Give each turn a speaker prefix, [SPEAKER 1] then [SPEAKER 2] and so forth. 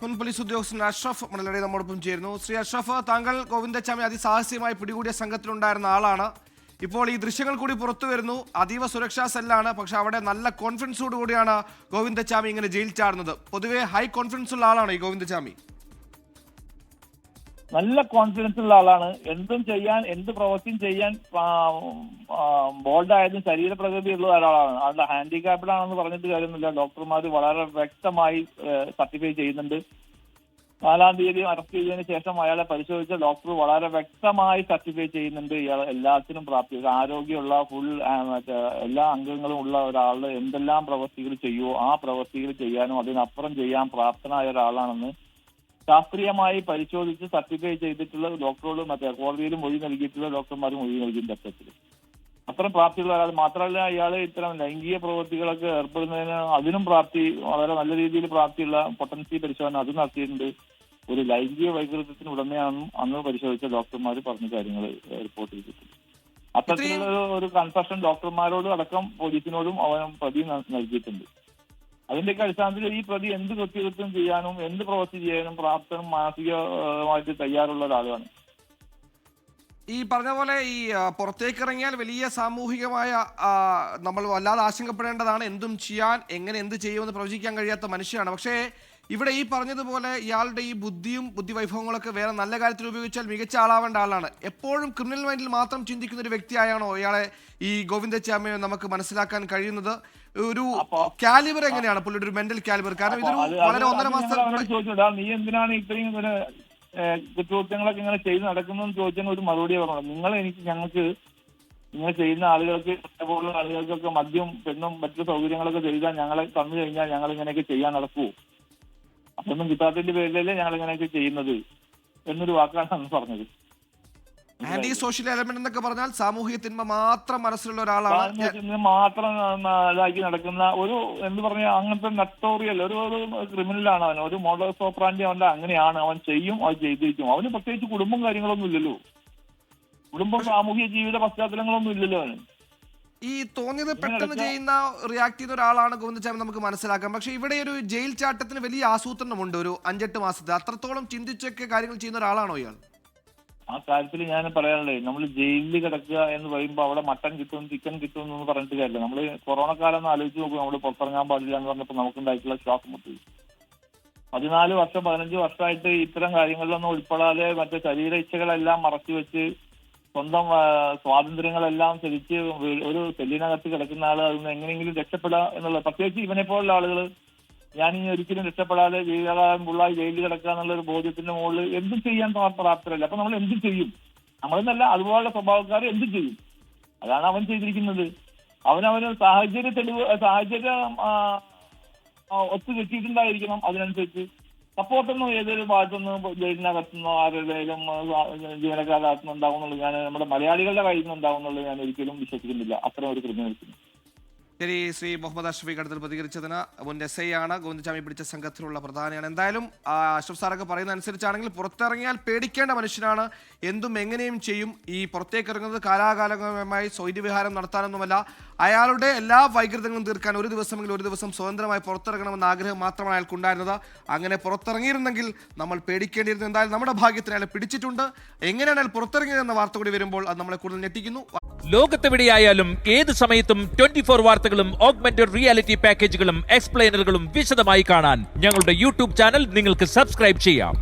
[SPEAKER 1] മുൻ പോലീസ് ഉദ്യോഗസ്ഥൻ അഷ്റഫ് മണലടി നമ്മോടൊപ്പം ചേരുന്നു. ശ്രീ അഷ്റഫ്, താങ്കൾ ഗോവിന്ദച്ചാമി അതിസാഹസ്യമായി പിടികൂടിയ സംഘത്തിലുണ്ടായിരുന്ന ആളാണ്. ഇപ്പോൾ ഈ ദൃശ്യങ്ങൾ കൂടി പുറത്തു വരുന്നു. അതീവ സുരക്ഷാ സെല്ലാണ്, പക്ഷെ അവിടെ നല്ല കോൺഫിഡൻസോട് കൂടിയാണ് ഗോവിന്ദച്ചാമി ഇങ്ങനെ ജയിൽ ചാടുന്നത്. പൊതുവെ ഹൈ കോൺഫിഡൻസ് ഉള്ള ആളാണ് ഈ ഗോവിന്ദച്ചാമി.
[SPEAKER 2] നല്ല കോൺഫിഡൻസ് ഉള്ള ആളാണ്. എന്തും ചെയ്യാൻ, എന്ത് പ്രവൃത്തിയും ചെയ്യാൻ ബോൾഡായതും ശരീരപ്രകൃതിയുള്ള ഒരാളാണ്. ആളുടെ ഹാൻഡിക്യാപ്ഡ് ആണെന്ന് പറഞ്ഞിട്ട് കാര്യമൊന്നുമില്ല. ഡോക്ടർമാർ വളരെ വ്യക്തമായി സർട്ടിഫൈ ചെയ്യുന്നുണ്ട്. 4-ാം തീയതി അറസ്റ്റ് ചെയ്തതിനു ശേഷം അയാളെ പരിശോധിച്ച ഡോക്ടർ വളരെ വ്യക്തമായി സർട്ടിഫൈ ചെയ്യുന്നുണ്ട് ഇയാൾ എല്ലാത്തിനും പ്രാപ്തി, ആരോഗ്യമുള്ള ഫുൾ എല്ലാ അംഗങ്ങളും ഉള്ള ഒരാൾ എന്തെല്ലാം പ്രവൃത്തികൾ ചെയ്യുമോ ആ പ്രവൃത്തികൾ ചെയ്യാനും അതിനപ്പുറം ചെയ്യാൻ പ്രാപ്തനായ ഒരാളാണെന്ന് ശാസ്ത്രീയമായി പരിശോധിച്ച് സർട്ടിഫൈ ചെയ്തിട്ടുള്ള ഡോക്ടറോട് കോടതിയിലും മൊഴി നൽകിയിട്ടുള്ള ഡോക്ടർമാരും മൊഴി നൽകിയിട്ടുണ്ട്. അത്തരത്തിൽ അത്തരം പ്രാപ്തിയുള്ള ഒരാൾ മാത്രമല്ല, ഇയാൾ ഇത്തരം ലൈംഗിക പ്രവൃത്തികളൊക്കെ ഏർപ്പെടുന്നതിന് അതിനും പ്രാപ്തി, വളരെ നല്ല രീതിയിൽ പ്രാപ്തിയുള്ള പൊട്ടൻസി പരിശോധന അത് നടത്തിയിട്ടുണ്ട്. ഒരു ലൈംഗിക വൈകൃതത്തിന് ഉടമയാണെന്നും അന്ന് പരിശോധിച്ച ഡോക്ടർമാർ പറഞ്ഞ കാര്യങ്ങൾ റിപ്പോർട്ട് ചെയ്തിട്ടുണ്ട്. അത്തരത്തിലുള്ള ഒരു കൺഫഷൻ ഡോക്ടർമാരോടും അടക്കം പോലീസിനോടും അവൻ പ്രതി നൽകിയിട്ടുണ്ട്. അതിന്റെയൊക്കെ അടിസ്ഥാനത്തിൽ ഈ പ്രതി എന്ത് കൃത്യകൃത്യം ചെയ്യാനും എന്ത് പ്രവൃത്തി ചെയ്യാനും പ്രാപ്തനും മാനസികമായിട്ട് തയ്യാറുള്ള ഒരാളാണ്.
[SPEAKER 1] ഈ പറഞ്ഞ പോലെ ഈ പുറത്തേക്ക് ഇറങ്ങിയാൽ വലിയ സാമൂഹികമായ നമ്മൾ വല്ലാതെ ആശങ്കപ്പെടേണ്ടതാണ്. എന്തും ചെയ്യാൻ, എങ്ങനെ എന്ത് ചെയ്യുമെന്ന് പ്രവചിക്കാൻ കഴിയാത്ത മനുഷ്യനാണ്. പക്ഷേ ഇവിടെ ഈ പറഞ്ഞതുപോലെ ഇയാളുടെ ഈ ബുദ്ധിവൈഭവങ്ങളൊക്കെ വേറെ നല്ല കാര്യത്തിൽ ഉപയോഗിച്ചാൽ മികച്ച ആളാവേണ്ട ആളാണ്. എപ്പോഴും ക്രിമിനൽ മൈൻഡിൽ മാത്രം ചിന്തിക്കുന്ന ഒരു വ്യക്തിയായാണോ ഇയാളെ ഈ ഗോവിന്ദച്ചാമിയെ നമുക്ക് മനസ്സിലാക്കാൻ കഴിയുന്നത്? ഒരു കാലിബർ എങ്ങനെയാണ് പുള്ളിയുടെ ഒരു മെന്റൽ കാലിബർ? കാരണം ഇതൊരു വളരെ 1.5 മാസം
[SPEAKER 2] നീ എന്തിനാണ് ഇത്രയും കുറ്റകൃത്യങ്ങളൊക്കെ ഇങ്ങനെ ചെയ്ത് നടക്കുന്നതെന്ന് ചോദിച്ചാൽ ഒരു മറുപടി പറഞ്ഞു. ഞങ്ങൾക്ക് ഇങ്ങനെ ചെയ്യുന്ന ആളുകൾക്ക്, പോലുള്ള ആളുകൾക്കൊക്കെ മദ്യം, പെണ്ണും മറ്റു സൗകര്യങ്ങളൊക്കെ ചെയ്താൽ ഞങ്ങളെ തന്നു കഴിഞ്ഞാൽ ഞങ്ങൾ ഇങ്ങനെയൊക്കെ ചെയ്യാൻ നടക്കുമോ? അതൊന്നും കിട്ടാത്തതിന്റെ പേരിലല്ലേ ഞങ്ങൾ ഇങ്ങനെയൊക്കെ ചെയ്യുന്നത് എന്നൊരു വാക്കാണ് അന്ന് പറഞ്ഞത്.
[SPEAKER 1] ആന്റി സോഷ്യൽ എലമെന്റ് എന്നൊക്കെ പറഞ്ഞാൽ സാമൂഹിക തിന്മ മാത്രം മനസ്സിലുള്ള ഒരാളാണ്,
[SPEAKER 2] മാത്രം ഇതാക്കി നടക്കുന്ന ഒരു എന്ത് പറഞ്ഞ അങ്ങനത്തെ നട്ടോറിയൽ ഒരു ക്രിമിനലാണ് അവൻ. ഒരു മോഡേഴ്സ് ഓപ്പറാൻഡി അവന്റെ അങ്ങനെയാണ്. അവൻ ചെയ്യും, അത് ചെയ്തിരിക്കും. അവന് പ്രത്യേകിച്ച് കുടുംബം കാര്യങ്ങളൊന്നും ഇല്ലല്ലോ. കുടുംബം, സാമൂഹിക ജീവിത പശ്ചാത്തലങ്ങളൊന്നും ഇല്ലല്ലോ അവന്.
[SPEAKER 1] ഈ തോന്നിയത് പെട്ടെന്ന് ചെയ്യുന്ന, റിയാക്ട് ചെയ്യുന്ന ഒരാളാണ് ഗോവിന്ദച്ചാമി, നമുക്ക് മനസ്സിലാക്കാം. പക്ഷെ ഇവിടെ ഒരു ജയിൽ ചാട്ടത്തിന് വലിയ ആസൂത്രണമുണ്ട്, ഒരു 5-8 മാസത്തെ. അത്രത്തോളം ചിന്തിച്ചൊക്കെ കാര്യങ്ങൾ ചെയ്യുന്ന ഒരാളാണോ ഇയാൾ?
[SPEAKER 2] ആ കാര്യത്തിൽ ഞാൻ പറയാനുള്ളത്, നമ്മൾ ജയിലിൽ കിടക്കുക എന്ന് പറയുമ്പോൾ അവിടെ മട്ടൻ കിട്ടും, ചിക്കൻ കിട്ടും എന്ന് പറഞ്ഞിട്ട് കാര്യമില്ല. നമ്മൾ കൊറോണ കാലം ഒന്ന് ആലോചിച്ച് നോക്കും. നമ്മൾ പുറത്തിറങ്ങാൻ പാടില്ല എന്ന് പറഞ്ഞപ്പോൾ നമുക്കുണ്ടായിട്ടുള്ള ഷോക്ക് മുട്ടി. 14 വർഷം 15 വർഷമായിട്ട് ഇത്തരം കാര്യങ്ങളിലൊന്നും ഉൾപ്പെടാതെ മറ്റേ ശരീര ഇച്ഛകളെല്ലാം മറച്ചു വെച്ച് സ്വന്തം സ്വാതന്ത്ര്യങ്ങളെല്ലാം ധരിച്ച് ഒരു സെല്ലിനകത്ത് കിടക്കുന്ന ആൾ അതിന് എങ്ങനെയെങ്കിലും രക്ഷപ്പെടുക എന്നുള്ള, പ്രത്യേകിച്ച് ഇവനെ പോലുള്ള ആളുകൾ ഞാനിനി ഒരിക്കലും രക്ഷപ്പെടാതെ ജീവിതകാലം ഫുള്ളായി ജയിലിൽ കിടക്കുക എന്നുള്ള ഒരു ബോധ്യത്തിന്റെ മുകളിൽ എന്തും ചെയ്യാൻ പ്രാപ്തരല്ല. അപ്പൊ നമ്മൾ എന്തും ചെയ്യും, നമ്മളെന്നല്ല അതുപോലുള്ള സ്വഭാവക്കാർ എന്തും ചെയ്യും. അതാണ് അവൻ ചെയ്തിരിക്കുന്നത്. അവനവന് സാഹചര്യം ഒത്തു കിട്ടിയിട്ടുണ്ടായിരിക്കണം. അതിനനുസരിച്ച് സപ്പോർട്ടൊന്നും ഏതൊരു ഭാഗത്തുനിന്ന് ജയിലിനകത്തുനിന്നോ ആരുടെയും ജീവനക്കാരുടെ ഉണ്ടാവുന്നുള്ളൂ. ഞാൻ നമ്മുടെ മലയാളികളുടെ കയ്യിൽ നിന്ന് ഉണ്ടാവുന്നുള്ളൂ ഞാൻ ഒരിക്കലും വിശ്വസിക്കുന്നില്ല അത്തരം ഒരു ക്രിമിനൽസിന്.
[SPEAKER 1] ശരി, ശ്രീ മുഹമ്മദ് അഷ്റഫി ഘട്ടത്തിൽ പ്രതികരിച്ചതിന്. മുൻ SI ആണ്, ഗോവിന്ദച്ചാമി പിടിച്ച സംഘത്തിലുള്ള പ്രധാനിയാണ്. എന്തായാലും അഷ്റഫ് സാറൊക്കെ പറയുന്ന അനുസരിച്ചാണെങ്കിൽ പുറത്തിറങ്ങിയാൽ പേടിക്കേണ്ട മനുഷ്യനാണ്, എന്തും എങ്ങനെയും ചെയ്യും. ഈ പുറത്തേക്ക് ഇറങ്ങുന്നത് കാലാകാലമായി സ്വൈര്യവിഹാരം നടത്താനൊന്നുമല്ല, അയാളുടെ എല്ലാ വൈകൃതങ്ങളും തീർക്കാൻ ഒരു ദിവസം സ്വതന്ത്രമായി പുറത്തിറങ്ങണമെന്ന ആഗ്രഹം മാത്രമാണ് അയാൾക്കുണ്ടായിരുന്നത്. അങ്ങനെ പുറത്തിറങ്ങിയിരുന്നെങ്കിൽ നമ്മൾ പേടിക്കേണ്ടിയിരുന്നു. എന്തായാലും നമ്മുടെ ഭാഗ്യത്തിന് അയാളെ പിടിച്ചിട്ടുണ്ട്. എങ്ങനെയാണ് അയാൾ പുറത്തിറങ്ങിയതെന്ന വാർത്ത കൂടി വരുമ്പോൾ അത് നമ്മളെ കൂടുതൽ ഞെട്ടിക്കുന്നു.
[SPEAKER 3] ലോകത്തെവിടെയായാലും ഏത് സമയത്തും 24 വാർത്തകളും ഓഗ്മെന്റഡ് റിയാലിറ്റി പാക്കേജുകളും എക്സ്പ്ലെയിനറുകളും വിശദമായി കാണാൻ ഞങ്ങളുടെ YouTube ചാനൽ നിങ്ങൾക്ക് സബ്സ്ക്രൈബ് ചെയ്യാം.